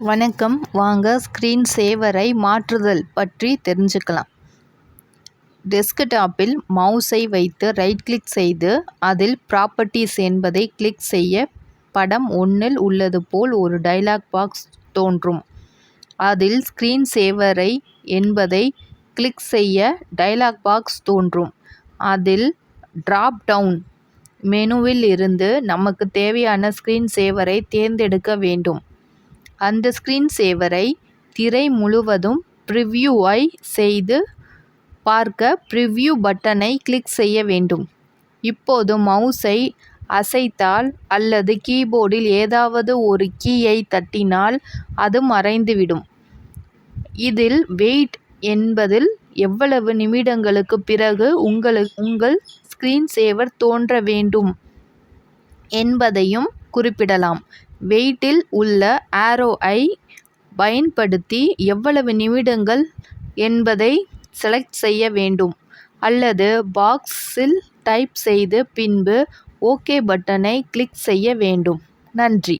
வணக்கம், வாங்க ஸ்க்ரீன் சேவரை மாற்றுதல் பற்றி தெரிஞ்சுக்கலாம். டெஸ்க்டாப்பில் மவுஸை வைத்து ரைட் கிளிக் செய்து அதில் ப்ராப்பர்ட்டிஸ் என்பதை கிளிக் செய்ய படம் 1இல் உள்ளது போல் ஒரு டயலாக் பாக்ஸ் தோன்றும். அதில் ஸ்க்ரீன் சேவரை என்பதை கிளிக் செய்ய டயலாக் பாக்ஸ் தோன்றும். அதில் டிராப் டவுன் மெனுவில் இருந்து நமக்கு தேவையான ஸ்க்ரீன் சேவரை தேர்ந்தெடுக்க வேண்டும். அந்த ஸ்க்ரீன் சேவரை திரை முழுவதும் ப்ரிவ்யூவை செய்து பார்க்க ப்ரிவ்யூ பட்டனை கிளிக் செய்ய வேண்டும். இப்போது மவுஸை அசைத்தால் அல்லது கீபோர்டில் ஏதாவது ஒரு கீயை தட்டினால் அது மறைந்துவிடும். இதில் வெயிட் என்பதில் எவ்வளவு நிமிடங்களுக்கு பிறகு உங்கள் ஸ்க்ரீன் சேவர் தோன்ற வேண்டும் என்பதையும் குறிப்பிடலாம். வெயிட்டில் உள்ள ஆரோவை பயன்படுத்தி எவ்வளவு நிமிடங்கள் என்பதை செலக்ட் செய்ய வேண்டும் அல்லது பாக்ஸில் டைப் செய்து பின்பு ஓகே பட்டனை கிளிக் செய்ய வேண்டும். நன்றி.